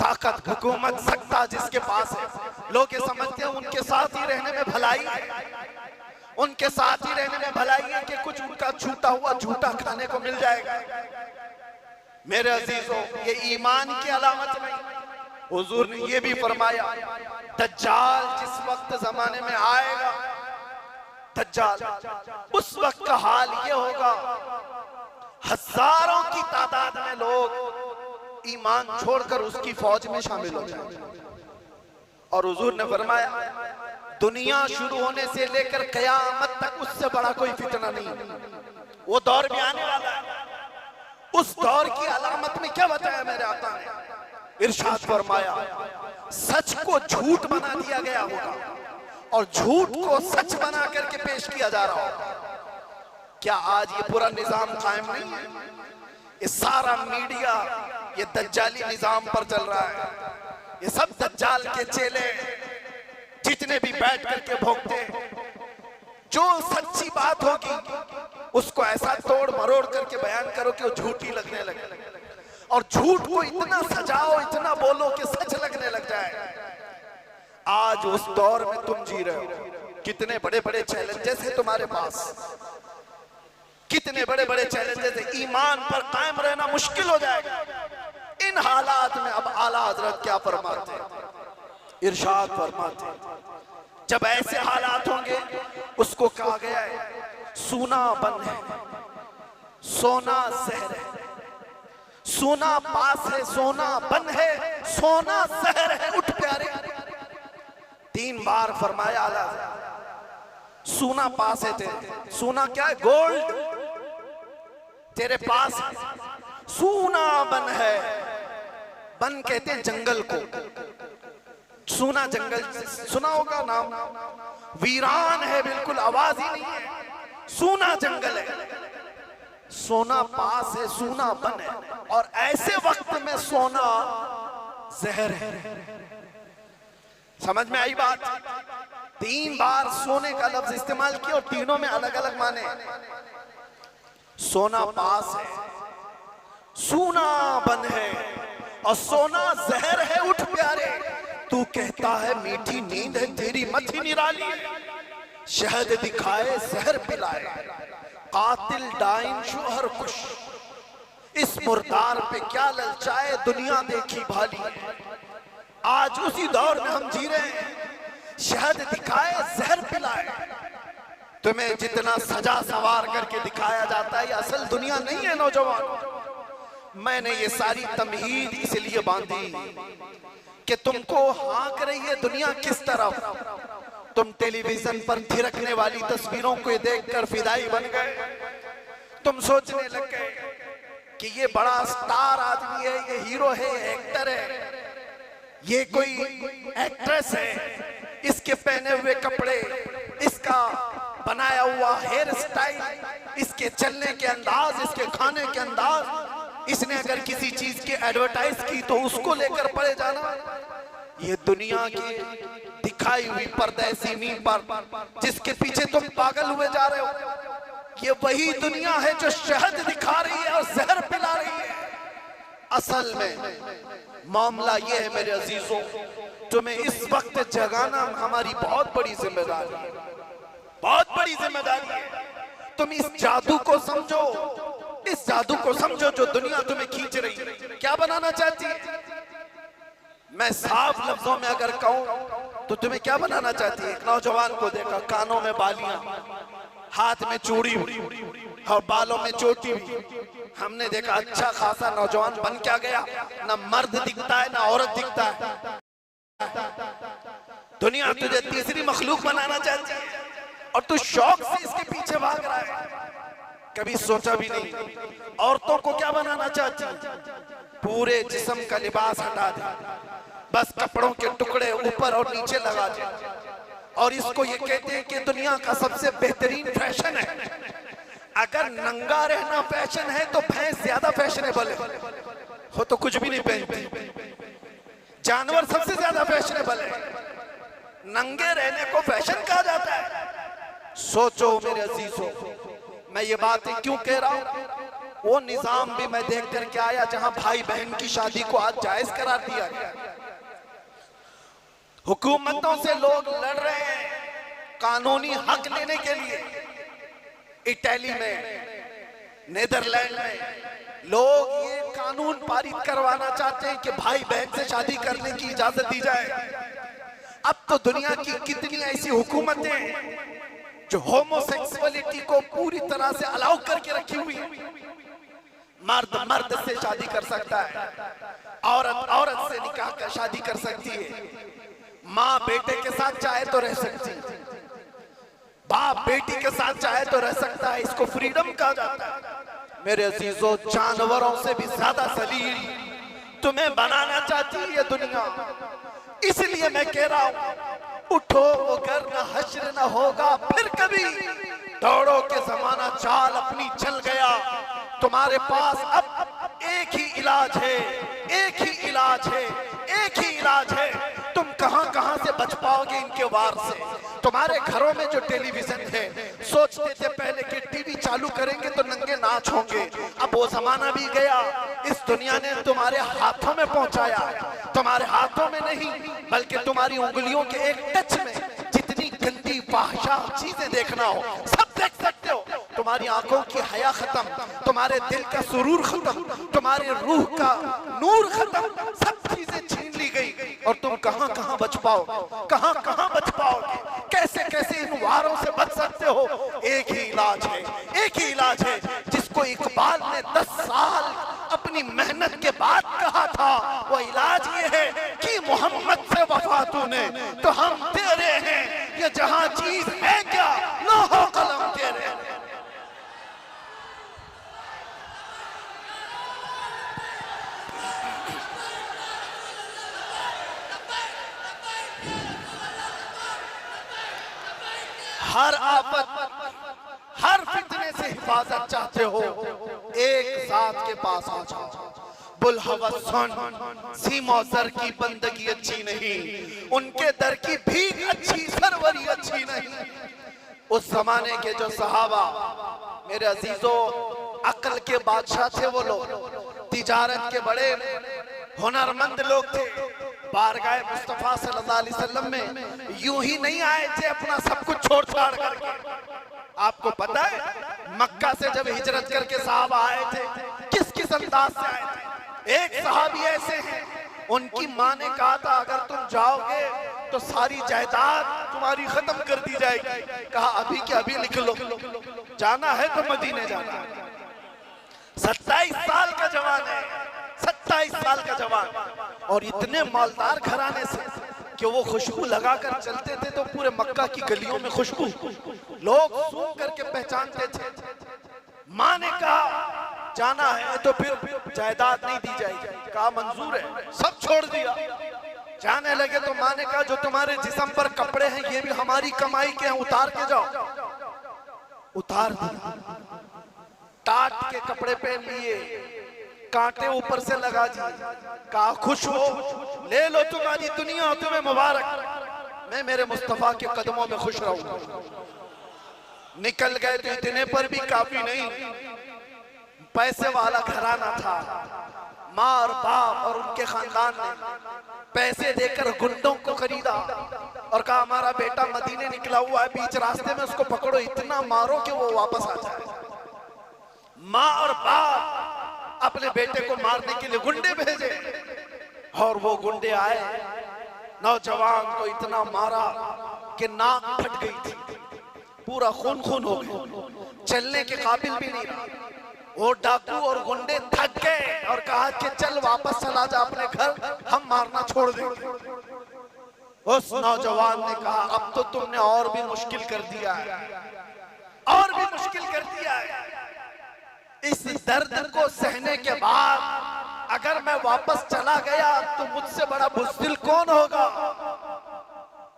ताकत, हुकूमत, सत्ता जिसके पास है, लोग ये समझते हैं उनके साथ ही रहने में भलाई है, उनके साथ ही रहने में भलाई है कि कुछ उनका छूटा हुआ झूठा खाने को मिल जाएगा। मेरे अजीजों, ये ईमान की अलामत नहीं। हुजूर ने ये भी फरमाया, दज्जाल जिस वक्त जमाने में आएगा, दज्जाल उस वक्त का हाल ये होगा, हजारों की तादाद में लोग ईमान छोड़कर उसकी फौज में शामिल हो जाएंगे। और हुजूर ने फरमाया, दुनिया शुरू होने से लेकर कयामत तक उससे बड़ा कोई फितना नहीं। वो दौर भी आने वाला है, उस दौर की अलामत में क्या बताया मेरे आका ने? इरशाद फरमाया, सच को झूठ बना दिया गया होगा और झूठ को सच बना करके पेश किया जा रहा होगा। क्या आज ये पूरा निजाम कायम नहीं है? ये सारा मीडिया ये दज्जाली निजाम पर चल रहा है। ये सब दज्जाल के चेले जितने भी बैठ करके भोंकते, जो सच्ची बात होगी उसको ऐसा तोड़ मरोड़ करके बयान करो कि वो झूठी लगने लगे, और झूठ को इतना सजाओ, इतना बोलो कि सच लगने लग जाए। आज उस दौर में तुम जी रहे हो। कितने बड़े बड़े चैलेंजेस हैं तुम्हारे पास, कितने बड़े बड़े चैलेंजेस हैं। ईमान पर कायम रहना मुश्किल हो जाएगा। इन हालात में अब आला हजरत क्या फरमाते, इरशाद फरमाते, जब ऐसे हालात होंगे उसको कहा गया है सूना बन है, सोना जहर है। सोना पास है, सोना बन है, सोना जहर है। उठ प्यारे, 3 बार फरमाया आला। सोना पास है तेरे, सोना क्या है? गोल्ड तेरे पास है। सोना बन है, बन कहते हैं जंगल को। सोना जंगल सुना होगा नाम, वीरान है, बिल्कुल आवाज ही नहीं है। सोना जंगल है, सोना पास है, सोना बन है, और ऐसे वक्त में सोना जहर है। समझ में आई बात? 3 बार सोने का लफ्ज इस्तेमाल किया और तीनों में अलग अलग माने। सोना पास है, सोना बन है, और सोना जहर है। उठ प्यारे, तू कहता है मीठी नींद है तेरी मथी निराली है। शहद दिखाए जहर पिलाए, कातिल डाइन शोहर खुश। इस मुर्दार पे क्या ललचाए, दुनिया देखी भाली। आज उसी दौर में हम जी रहे हैं। शहद दिखाए जहर पिलाए। तुम्हें जितना सजा सवार करके दिखाया जाता है, ये असल दुनिया नहीं है नौजवान। मैंने ये सारी तमहीद इसलिए बांधी कि तुमको हाँक रही है दुनिया किस तरफ। तुम टेलीविजन पर थिरकने वाली तस्वीरों को देखकर फिदाई बन गए। तुम सोचने लग गए कि ये बड़ा स्टार आदमी है, ये हीरो है, ये एक्टर है, ये कोई एक्ट्रेस है, इसके पहने हुए कपड़े, इसका बनाया हुआ हेयर स्टाइल, इसके चलने के अंदाज, इसके खाने के अंदाज, इसने अगर किसी चीज की एडवर्टाइज की तो उसको लेकर पड़े जाना। ये दुनिया की दिखाई हुई परदेसी नींव पर जिसके पीछे तुम पागल हुए जा रहे हो, ये वही दुनिया है जो शहद दिखा रही है और जहर पिला रही है। असल में मामला ये है मेरे अजीजों, तुम्हें इस वक्त जगाना हमारी बहुत बड़ी जिम्मेदारी है, बहुत बड़ी जिम्मेदारी है। तुम इस जादू को समझो, इस जादू को समझो जो दुनिया तुम्हें खींच रही है, क्या बनाना चाहती है। मैं साफ लफ्जों में अगर कहूं तो तुम्हें क्या बनाना चाहती है। एक नौजवान को देखा, कानों में बालियां, हाथ में चूड़ी और बालों में चोटी हुई। हमने देखा अच्छा खासा नौजवान बन क्या गया, ना मर्द दिखता है ना औरत दिखता है। दुनिया तुझे तीसरी मखलूक बनाना चाहती है और तू शौक से इसके पीछे भाग रहा है। कभी सोचा भी नहीं औरतों को क्या बनाना चाहती है। पूरे जिस्म का लिबास हटा दे, बस कपड़ों के टुकड़े ऊपर और नीचे लगा दे, और इसको ये कहते हैं कि दुनिया का सबसे बेहतरीन फैशन है। अगर नंगा रहना फैशन है तो भैंस ज्यादा फैशनेबल है, हो तो कुछ भी नहीं पहनती। जानवर सबसे ज्यादा फैशनेबल है, नंगे रहने को फैशन कहा जाता है। सोचो मेरे अजीजों, मैं ये बातें क्यों कह रहा हूं। वो निजाम भी मैं देख करके आया जहां भाई बहन की शादी को आज जायज करार दिया गया। हुकूमतों से लोग लड़ रहे हैं कानूनी हक लेने के लिए। इटली में, नीदरलैंड में लोग ये कानून पारित करवाना चाहते हैं कि भाई बहन से शादी करने की इजाजत दी जाए। अब तो दुनिया की कितनी ऐसी हुकूमतें जो होमोसेक्सुअलिटी को पूरी तरह से अलाउ करके रखी हुई है। मर्द मर्द से शादी कर सकता है, औरत औरत से निकाह कर शादी कर सकती है, माँ बेटे के साथ चाहे तो रह सकती है, बाप बेटी के साथ चाहे तो रह सकता है। इसको फ्रीडम कहा जाता है। मेरे अजीजों, जानवरों से भी ज्यादा जलील तुम्हें बनाना चाहती है ये दुनिया। इसलिए मैं कह रहा हूं, उठो वो घर न हश्र न होगा फिर कभी। दौड़ो के जमाना चाल अपनी चल गया। तुम्हारे पास अब एक ही इलाज है, एक ही इलाज है, एक ही इलाज है। तुम कहां कहां से बच पाओगे इनके वार से। तुम्हारे घरों में जो टेलीविजन है, सोचते थे पहले कि टीवी चालू करेंगे तो नंगे नाच होंगे। अब वो जमाना भी गया। इस दुनिया ने तुम्हारे हाथों में पहुंचाया। तुम्हारे हाथों में नहीं बल्कि तुम्हारी उंगलियों के एक टच में जितनी गंदी फाहिशा चीजें देखना हो सब देख सकते हो। तुम्हारी आंखों की हया खत्म, तुम्हारे दिल का सुरूर खत्म, तुम्हारे रूह का नूर खत्म, सब चीजें छीन ली गई। और तुम कहां कहां बच पाओ, कहां कहां बच पाओगे, कैसे कैसे इन वारों से बच सकते हो। एक ही इलाज है, एक ही इलाज है जिसको इकबाल ने 10 साल अपनी मेहनत के बाद कहा था। वो इलाज ये है कि मोहम्मद से वफा तूने तो हम तेरे हैं। ये जहां चीज है क्या, लोहो कलम तेरे। हर आफत, हर फितने से हिफाजत चाहते हो, एक साथ के पास आ जाओ। बुलहवस सुन, सीमो सर की बंदगी अच्छी नहीं, उनके दर की भीख अच्छी, सरवरी अच्छी नहीं। उस जमाने के जो सहाबा मेरे अजीजों अक्ल के बादशाह थे, वो लोग तिजारत के बड़े हुनरमंद लोग थे। बारगाह मुस्तफा सल्लल्लाहु अलैहि वसल्लम में यूं ही नहीं आए थे अपना सब कुछ छोड़ छाड़ करके। आपको पता है मक्का से जब हिजरत करके साहब आए थे किस किस अंदाज से आए थे। एक सहाबी ऐसे हैं, उनकी माँ ने कहा था अगर तुम जाओगे तो सारी जायदाद तुम्हारी खत्म कर दी जाएगी। कहा अभी के अभी लिख लो, जाना है तो मदीने जाना है। 27 साल का जवान है, 27 साल का जवान, और इतने मालदार घराने से कि वो खुशबू लगाकर चलते थे तो पूरे मक्का की गलियों में खुशबू, लोग सूंघ करके पहचानते थे। माँ ने कहा जाना है तो फिर जायदाद नहीं दी जाएगी। कहा मंजूर है, सब छोड़ दिया। जाने लगे तो माँ ने कहा जो तुम्हारे जिस्म पर कपड़े हैं ये भी हमारी कमाई के हैं, उतार के जाओ। उतार दिया, टाट के कपड़े पहन लिए, कांटे ऊपर से लगा दिए। कहा खुश हो, ले लो तुम्हारी दुनिया, तुम्हें मुबारक, मैं मेरे मुस्तफा के कदमों में खुश रहूंगा। निकल गए तो इतने पर भी काफी नहीं, पैसे वाला घराना था। माँ और बाप और उनके खानदान ने पैसे देकर गुंडों को खरीदा और कहा हमारा बेटा मदीने निकला हुआ है, बीच रास्ते में उसको पकड़ो, इतना मारो कि वो वापस आ जाए। माँ और बाप अपने बेटे को मारने के लिए गुंडे भेजे और वो गुंडे आए, नौजवान को इतना मारा कि नाक फट गई थी, पूरा खून खून हो गया, चलने के काबिल भी नहीं रहा। वो डाकू और गुंडे थक गए और कहा कि चल वापस चला जा अपने घर, हम मारना छोड़ देंगे। उस नौजवान ने कहा अब तो तुमने और भी मुश्किल कर दिया है, और भी मुश्किल कर दिया है। इस दर्द को सहने के बाद अगर मैं वापस चला गया तो मुझसे बड़ा बुज़दिल कौन होगा।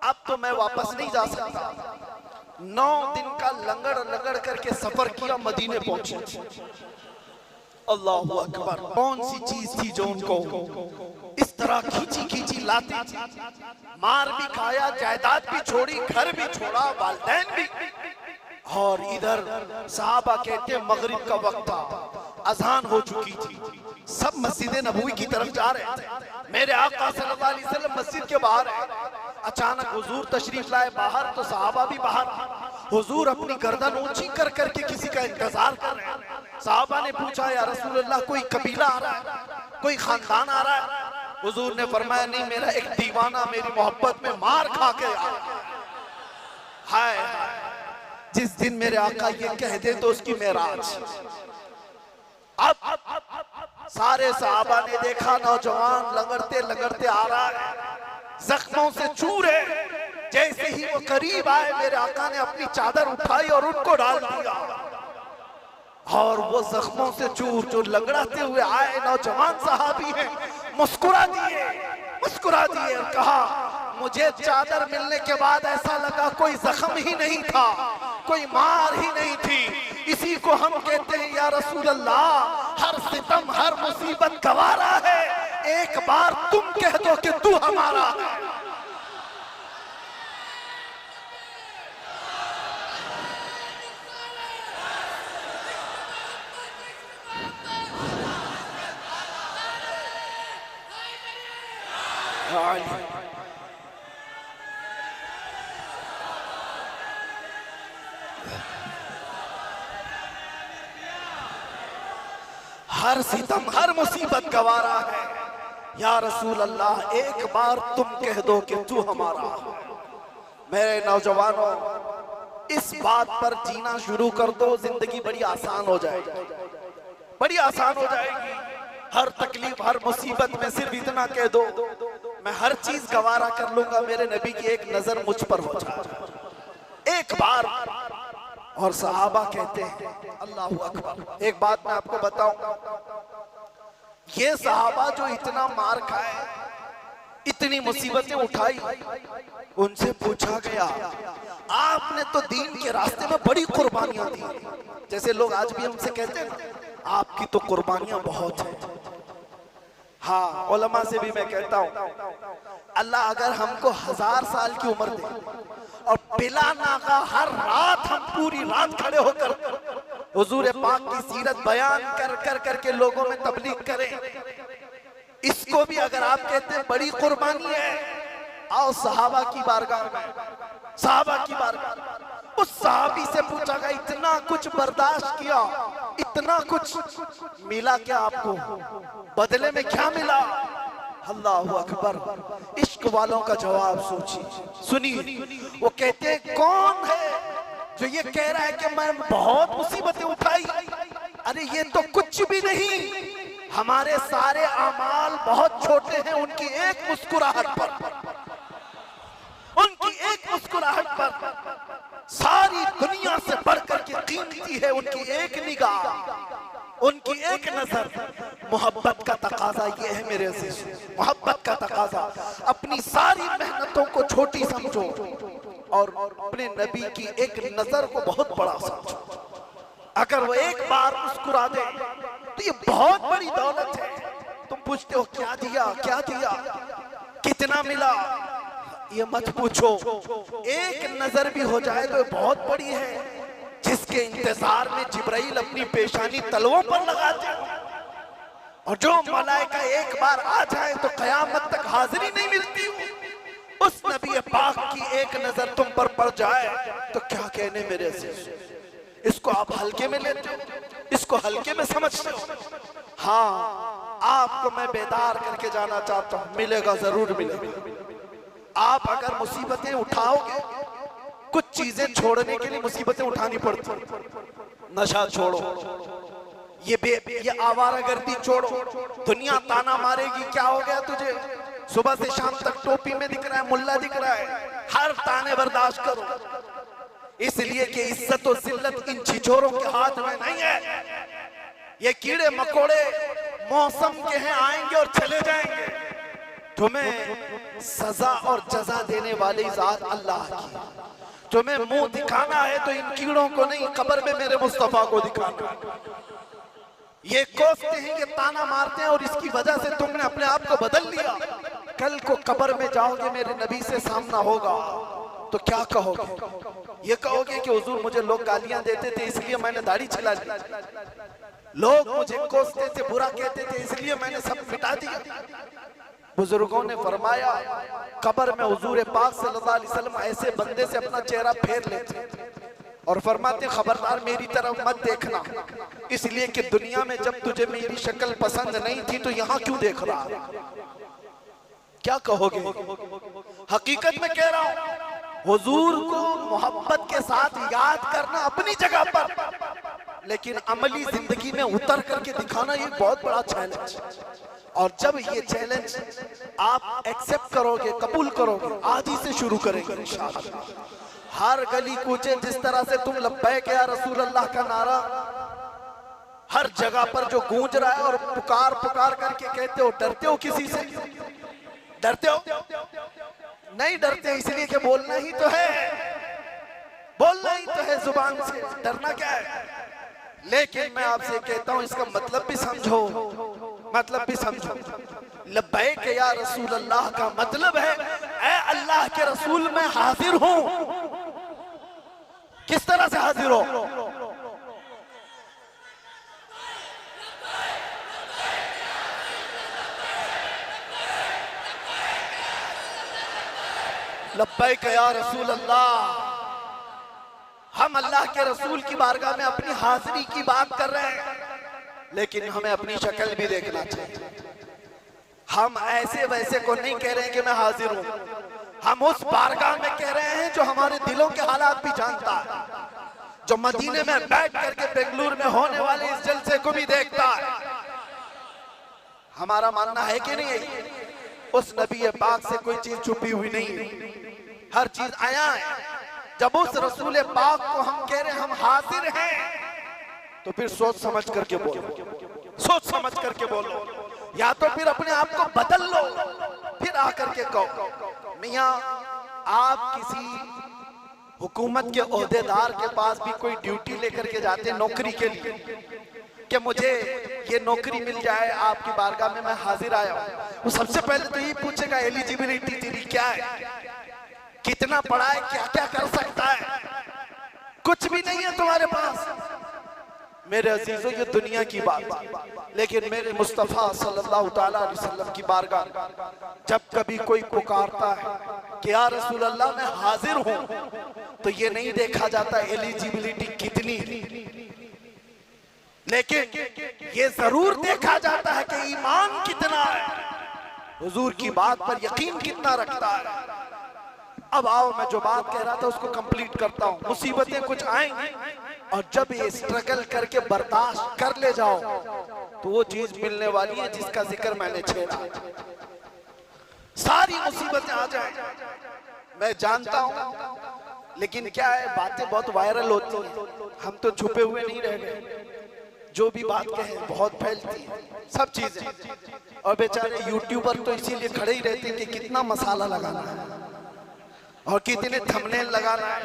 अब तो मैं वापस नहीं जा सकता। 9 दिन का लंगड़ लंगड़ करके सफर किया, मदीने पहुंचे। अल्लाहु अकबर, कौन सी चीज थी जो उनको इस तरह खींची खींची लाती थी। मार भी खाया, जायदाद भी छोड़ी, घर भी छोड़ा, वालिदैन भी। और इधर सहाबा कहते मगरिब का वक्त था, अजान हो चुकी थी, सब मस्जिद नबवी की तरफ जा रहे थे। मेरे आका सल्लल्लाहु अलैहि वसल्लम मस्जिद के बाहर है। अचानक हुजूर तशरीफ लाए बाहर, तो सहाबा भी बाहर। हुजूर अपनी गर्दन ऊंची कर करके किसी का इंतजार कर रहे हैं। सहाबा ने पूछा या रसूलुल्लाह कोई कबीला आ रहा है, कोई खानदान आ रहा है? हुजूर ने फरमाया नहीं, मेरा एक दीवाना मेरी मोहब्बत में मार खा के आया। हाय जिस दिन मेरे आका ये कह दे तो उसकी मेराज। अब सारे सहाबा ने देखा नौजवान लंगड़ते लंगड़ते आ रहा है, जख्मों से चूर है। जैसे ही वो करीब आए मेरे आका ने अपनी चादर उठाई और उनको डाल दिया। और वो जख्मों से चूर चूर लंगड़ाते हुए आए नौजवान सहाबी हैं, मुस्कुरा दिए और कहा, मुझे चादर मिलने के बाद ऐसा लगा कोई जख्म ही नहीं था, कोई मार ही नहीं थी। इसी को हम कहते हैं या रसूल अल्लाह, हर सितम हर मुसीबत गवारा है, एक बार तुम कह दो कि तू हमारा है। हर सितम हर मुसीबत गवारा है, या रसूल अल्लाह एक बार तुम कह दो कि तू हमारा है। मेरे नौजवानों, इस बात पर जीना शुरू कर दो, जिंदगी बड़ी आसान हो जाएगी, बड़ी आसान हो जाएगी। हर तकलीफ हर मुसीबत में सिर्फ इतना कह दो, मैं हर चीज गवारा कर लूंगा, मेरे नबी की एक नजर मुझ पर हो जाए एक बार। और सहाबा कहते हैं अल्लाहू अकबर। एक बात मैं आपको बताऊं, ये सहाबा जो इतना मार खाए, इतनी मुसीबतें उठाई, उनसे पूछा गया आपने तो दीन के रास्ते में बड़ी कुर्बानियां दी, जैसे लोग आज भी हमसे कहते हैं ना आपकी तो कुर्बानियां बहुत है। हाँ, उलमा से भी मैं कहता हूँ, अल्लाह अगर हमको 1000 साल की उम्र दे और बिला नागा हर रात हम पूरी रात खड़े होकर हुजूर पाक की सीरत बयान कर कर करके लोगों में तबलीग करें, इसको भी अगर आप कहते हैं बड़ी कुर्बानी है, आओ सहाबा की बारगाह में, सहाबा की बारगाह। उस सहाबी से पूछा गया इतना कुछ बर्दाश्त किया, इतना कुछ मिला क्या आपको, बदले में क्या मिला? अल्लाहु अकबर। इश्क वालों का जवाब सोचिए, सुनिए। वो कहते हैं कौन है जो ये कह रहा है कि मैं बहुत मुसीबतें उठाई? अरे ये तो कुछ भी नहीं, हमारे सारे अमाल बहुत छोटे हैं उनकी एक मुस्कुराहट पर, उनकी एक मुस्कुराहट पर सारी दुनिया से बढ़कर के कीमती है उनकी एक निगाह, उनकी एक नजर। मोहब्बत का तकाजा ये है मेरे अजीज, मोहब्बत का तकाजा। अपनी सारी मेहनतों को छोटी समझो और अपने नबी की एक नजर को बहुत बड़ा समझो। अगर वो एक बार मुस्कुरा दे तो ये बहुत बड़ी दौलत है। तुम पूछते हो क्या दिया, क्या दिया, कितना मिला, ये मत पूछो, एक नजर भी हो जाए तो बहुत बड़ी है, जिसके इंतजार में जिब्राइल अपनी पेशानी तलवों पर लगाते हैं। और जो मलाइका एक बार आ जाए तो कयामत तक हाजिरी नहीं मिलती। उस नबी पाक की एक नजर तुम पर पड़ जाए तो क्या कहने मेरे से। इसको आप हल्के में लेते हो, इसको हल्के में समझते हो। हाँ, आपको मैं बेदार करके जाना चाहता हूँ, मिलेगा, जरूर मिलेगा। आप अगर मुसीबतें उठाओगे, कुछ चीजें छोड़ने के लिए मुसीबतें उठानी पड़ती। नशा छोड़ो, ये आवारागर्दी छोड़ो, दुनिया ताना मारेगी, क्या हो गया तुझे, सुबह से शाम तक टोपी में दिख रहा है, मुल्ला दिख रहा है, हर ताने बर्दाश्त करो, इसलिए कि इज्जत और जिल्लत इन छिछोरों के हाथ में नहीं है। ये कीड़े मकोड़े मौसम के हैं, आएंगे और चले जाएंगे। तुम्हें सजा और जजा देने वाली जात अल्लाह की। तुम्हें मुंह दिखाना है तो इन कीड़ों को नहीं, कब्र में मेरे मुस्तफा को दिखाना। ये कोसते हैं, ये ताना मारते हैं और इसकी वजह से तुमने अपने आप को बदल लिया। कल को कब्र में जाओगे, मेरे नबी से सामना होगा तो क्या कहोगे? ये कहोगे कि हुजूर मुझे लोग गालियां देते थे इसलिए मैंने दाढ़ी छिला ली, लोग मुझे कोसते थे, बुरा कहते थे इसलिए मैंने सब मिटा दिया। बुजुर्गों ने फरमाया कब्र में हुजूर पाक सल्लल्लाहु अलैहि वसल्लम ऐसे बंदे से अपना चेहरा फेर लेते और फरमाते खबरदार मेरी तरफ मत देखना, इसलिए कि दुनिया में जब तुझे मेरी शक्ल पसंद नहीं थी तो यहाँ क्यों देख रहा है? क्या कहोगे? हकीकत में कह रहा हूँ, हुजूर को मोहब्बत के साथ याद करना अपनी जगह पर, लेकिन अमली जिंदगी में उतर करके दिखाना ये बहुत बड़ा चैलेंज। और जब ये चैलेंज आप एक्सेप्ट करोगे, कबूल करोगे, आज ही से शुरू करेंगे इंशाअल्लाह। हर गली कूचे जिस तरह से तुम लब्बैक या रसूल अल्लाह का नारा हर जगह पर जो गूंज रहा है, और पुकार पुकार करके कहते हो डरते हो किसी से? डरते हो? नहीं डरते, इसलिए कि बोलना ही तो है, बोलना ही तो है जुबान से, डरना क्या है? लेकिन मैं आपसे कहता हूं इसका मतलब भी समझो, मतलब भी समझो। लब्बैक या रसूल अल्लाह का मतलब है ऐ अल्लाह के रसूल मैं हाजिर हूं। किस तरह से हाजिर हो? लब्बैक या रसूल अल्लाह, हम अल्लाह के रसूल की बारगाह में अपनी हाजिरी की बात कर रहे हैं, लेकिन हमें अपनी शक्ल भी देखना चाहिए। हम ऐसे वैसे को नहीं कह रहे हैं कि मैं हाजिर हूं, हम उस बारगाह में कह रहे हैं जो हमारे दिलों के हालात भी जानता है, जो मदीने में बैठ करके बेंगलुरु में होने वाले इस जलसे को भी देखता है। हमारा मानना है कि नहीं है, उस नबी पाक से कोई चीज छुपी हुई नहीं है, हर चीज आया है। जब उस रसूल पाक को हम कह रहे हैं हम हाजिर हैं, तो फिर सोच समझ करके बोलो, सोच समझ करके बोलो, या तो फिर अपने आप को बदल लो, फिर आकर के कहो। मियां, आप किसी हुकूमत के ओहदेदार के पास भी कोई ड्यूटी लेकर के जाते हैं नौकरी के लिए कि मुझे ये नौकरी मिल जाए, आपकी बारगाह में मैं हाजिर आया हूं, वो सबसे पहले तो ये पूछेगा एलिजिबिलिटी तेरी क्या है, कितना पढ़ा है, क्या क्या कर सकता है? कुछ भी नहीं है तुम्हारे पास। मेरे अजीजों, ये दुनिया की बात, लेकिन मेरे मुस्तफा सल्लल्लाहु अलैहि वसल्लम की बारगाह जब कभी कोई पुकारता है कि या रसूल अल्लाह मैं हाजिर हूं, तो ये नहीं देखा जाता एलिजिबिलिटी कितनी है, लेकिन ये जरूर देखा जाता है कि ईमान कितना है, हुजूर की बात पर यकीन कितना रखता है। अब आओ, मैं जो बात कह रहा था उसको कंप्लीट करता हूं। मुसीबतें कुछ आएंगी, और जब ये स्ट्रगल करके बर्दाश्त कर ले जाओ, तो वो चीज मिलने वाली है जिसका जिक्र मैंने छेड़ा। सारी मुसीबतें आ जाए, मैं जानता हूं, लेकिन क्या है, बातें बहुत वायरल होती हैं, हम तो छुपे हुए नहीं रह गए, जो भी बात कहे बहुत फैलती है सब चीजें। और बेचारे यूट्यूबर तो इसीलिए खड़े ही रहते हैं कि कितना मसाला लगाना है और कितने थंबनेल लगाना है,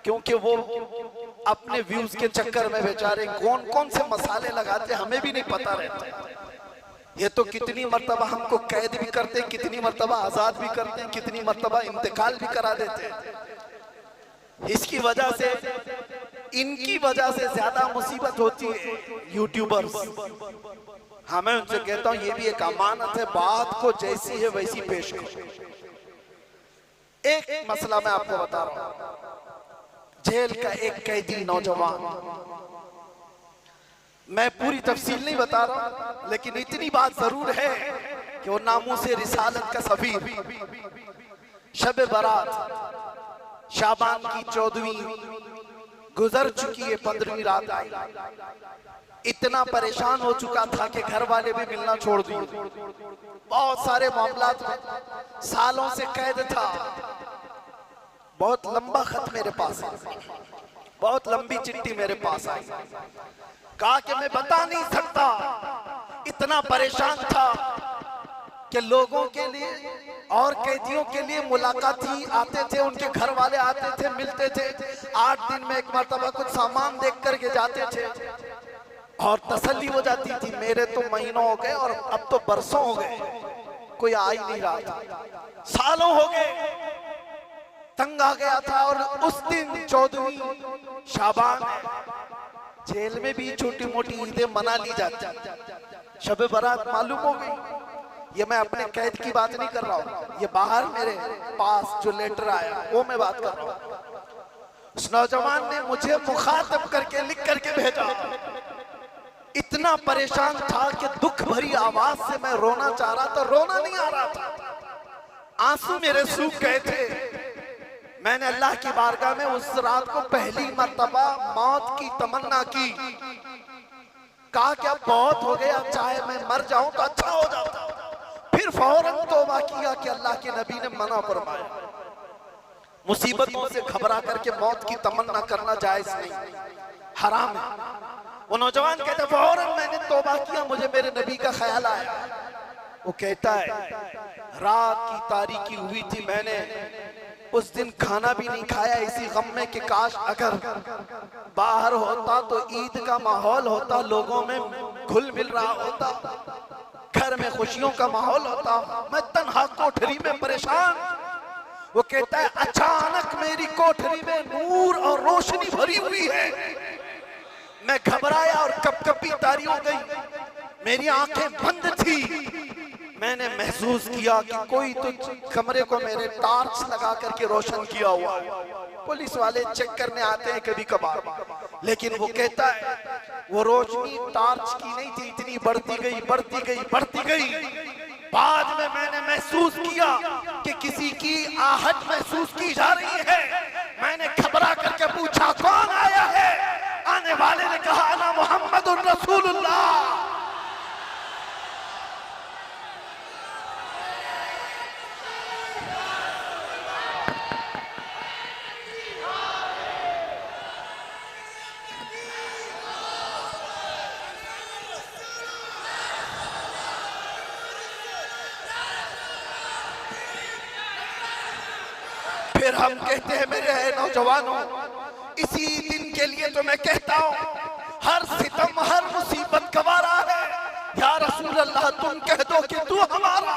क्योंकि वो अपने व्यूज के चक्कर में बेचारे कौन कौन से मसाले लगाते हमें भी नहीं पता रहता। ये तो कितनी मर्तबा हमको कैद भी करते हैं, कितनी मर्तबा आजाद भी करते हैं, कितनी मर्तबा इंतकाल भी करा देते हैं। इसकी वजह से, इनकी वजह से ज्यादा मुसीबत होती है यूट्यूबर्स। हाँ, मैं उनसे कहता हूँ ये भी एक अमानत है, बात को जैसी है वैसी पेश करो। एक मसला मैं आपको बता रहा हूं, जेल का एक कैदी नौजवान, मैं पूरी तफसील नहीं बता रहा, लेकिन इतनी बात जरूर है कि वो नामूसे रिसालत का सफीर, शब बारात शाबान की 14वीं गुजर चुकी है, 15वीं रात आई, इतना परेशान हो चुका था कि घर वाले भी मिलना छोड़ दिए, बहुत सारे मामलात में सालों से कैद था। बहुत लंबा खत मेरे पास है, बहुत लंबी चिट्ठी मेरे पास आई, कहा कि मैं बता नहीं सकता, इतना परेशान था कि लोगों के लिए और कैदियों के लिए मुलाकात ही आते थे, उनके घर वाले आते थे, मिलते थे, 8 दिन में एक मरतबा कुछ सामान देख करके जाते थे और तसल्ली हो जाती थी। मेरे तो महीनों हो गए और अब तो बरसों हो गए, कोई आ ही नहीं रहा था, सालों हो गए, तंग आ गया था। और उस दिन 14वीं शाबान, जेल में भी छोटी मोटी ईदें मना ली जाती, शब बारात मालूम हो गई। ये मैं अपने कैद की बात नहीं कर रहा हूँ, ये बाहर मेरे पास जो लेटर आया वो मैं बात कर रहा हूँ। उस नौजवान ने मुझे मुखातब करके लिख करके भेजा, इतना परेशान था कि दुख भरी आवाज से मैं रोना चाह रहा था, रोना नहीं आ रहा था, आंसू मेरे सूख गए थे। मैंने अल्लाह की बारगाह में उस रात को पहली मर्तबा मौत की तमन्ना की, कहा कि अब बहुत हो गया, चाहे मैं मर जाऊं तो अच्छा हो जाता। फिर फौरन तौबा किया कि अल्लाह के नबी ने मना फरमाया, मुसीबतों से घबरा करके मौत की तमन्ना करना जायज नहीं, हराम है। वो नौजवान कहता फौरन मैंने तौबा किया, मुझे मेरे नबी का ख्याल आया। वो कहता है रात की तारीकी हुई थी, मैंने उस दिन खाना भी नहीं खाया इसी गम में कि काश अगर बाहर होता तो ईद का माहौल होता, लोगों में घुल मिल रहा होता, घर में खुशियों का माहौल होता, मैं तन्हा कोठरी में परेशान। वो कहता है अचानक मेरी कोठरी में नूर और रोशनी भरी हुई है, मैं घबराया और कपकपी तारी हो गई, मेरी आंखें बंद थी। मैंने महसूस किया कि कोई तो कमरे को मेरे टार्च लगा करके रोशन किया हुआ। पुलिस वाले चेक करने आते हैं कभी कभार, लेकिन वो कहता है वो रोशनी टार्च की नहीं थी, इतनी बढ़ती गई बढ़ती गई बढ़ती गई। बाद में मैंने महसूस किया कि किसी की आहट महसूस की जा रही है। मैंने घबरा करके पूछा कौन आया है? आने वाले ने कहा अना मुहम्मदुर रसूलुल्लाह। फिर हम कहते हैं मेरे नौजवानों, इसी दिन के लिए तो मैं कहता हूं हर सितम हर मुसीबत गवारा है। या रसूल अल्लाह तुम कह दो कि तू हमारा।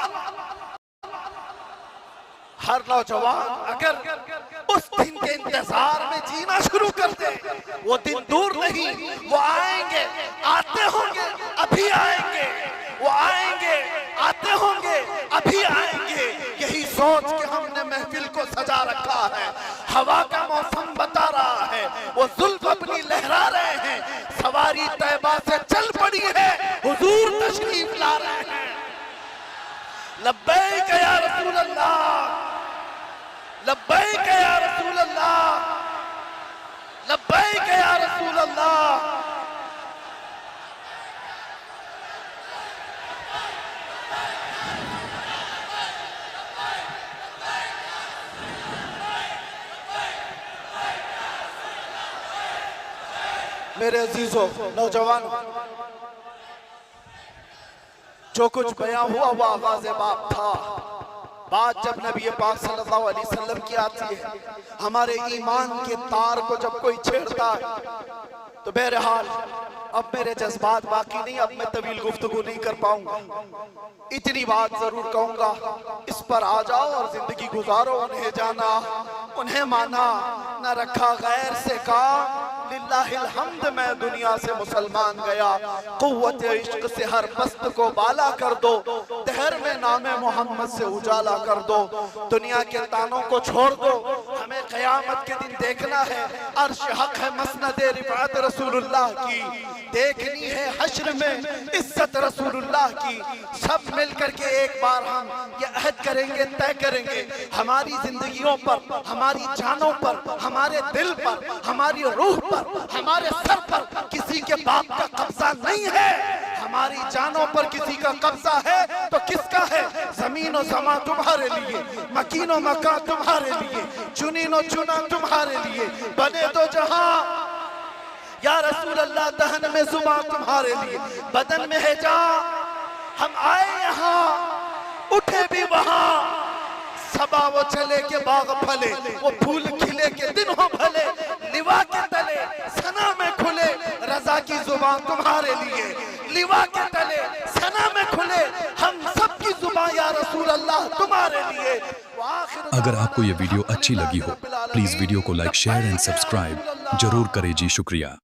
हर नौजवान अगर उस दिन के इंतजार में जीना शुरू कर दे, वो दिन दूर नहीं, वो आएंगे, आते होंगे, अभी आएंगे, वो आएंगे, आते होंगे, अभी आएंगे। यही सोच के हमने महफिल को सजा रखा है। हवा का मौसम बता रहा है, वो जुल्फ अपनी लहरा रहे हैं, सवारी तैबा से चल पड़ी है, हुजूर तशरीफ ला रहे हैं। लब्बैक या रसूल अल्लाह, लब्बैक या रसूल अल्लाह, लब्बैक या रसूल अल्लाह। मेरे अजीजों नौजवानों, जो कुछ बयां हुआ वो आवाज़ बाप था। बात जब नबी पाक सल्लल्लाहु अलैहि वसल्लम की आती है, हमारे ईमान के तार को जब कोई छेड़ता है, तो बहरहाल अब मेरे जज्बात बाकी नहीं, अब मैं तवील गुफ्तगू नहीं कर पाऊंगा। इतनी बात जरूर कहूंगा, इस पर आ जाओ और जिंदगी गुजारो। उन्हें जाना, उन्हें माना, न रखा गैर से काम, लिल्लाहिल हम्द मैं दुनिया से मुसलमान गया। कुव्वत इश्क से हर मस्त को बाला कर दो, दहर में नामे मोहम्मद से उजाला कर दो। दुनिया के तानों को छोड़ दो, हमें क़यामत के दिन देखना है। अर्श हक है मसनद रिफात रसूलुल्लाह की, देखनी है हश्र में इज्जत रसूलुल्लाह की। सब मिलकर के एक बार हम ये अहद करेंगे, तय करेंगे, हमारी जिंदगियों पर, हमारी जानों पर, हमारे दिल पर, हमारी रूह पर, हमारे सर पर किसी के बाप का कब्जा नहीं है। हमारी जानों पर किसी का कब्जा है तो किसका है? जमीन और समा तुम्हारे लिए, मकीनो मका तुम्हारे लिए, चुनीनो चुना तुम्हारे लिए, बने तो जहां या रसूल अल्लाह दहन में जुबान तुम्हारे लिए, बदन में है जा। हम आए यहाँ, उठे भी वहां, सबा वो चले के बाग फले, वो फूल खिले के दिन हो भले, लिवा के तले सना में खुले, रजा की जुबान तुम्हारे लिए, लिवा के तले सना में खुले, हम सब की जुबान या रसूल अल्लाह तुम्हारे लिए। अगर आपको ये वीडियो अच्छी लगी हो, प्लीज वीडियो को लाइक, शेयर एंड सब्सक्राइब जरूर करें जी। शुक्रिया।